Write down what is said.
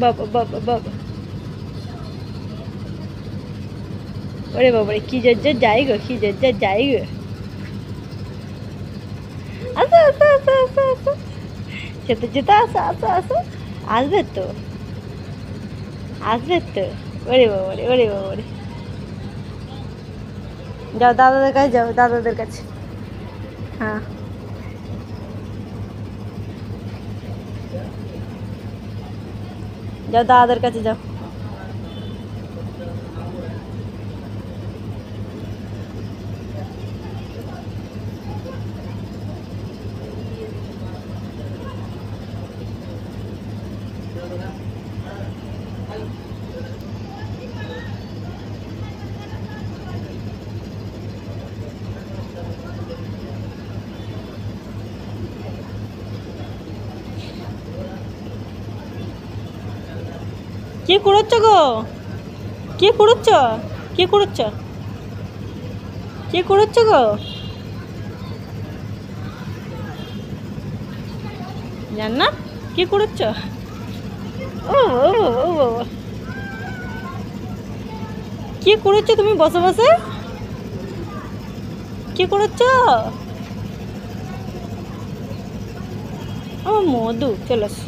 বাবা বাবা বাবা, ওরে বাবারে কি জোর যাই গো, কি জোর যাই গো। আসো আসো আসো আসো আসো, যেতে যেতে আসো আসো আসো, আসবে তো, আসবে তো। ওরে বাবারে, ওরে বাবারে, যাও দাদাদের কাছে, যাও দাদাদের কাছে। হ্যাঁ, যাও দাদাদের কাছে যাও। কি করছ গো, কি করছ, কি করছ, কি করছ গো, জান্নাত কি করছ? ও ও ও বাবা, কি করছো তুমি বসে বসে, কি করছো? ও মধু চলে আসো।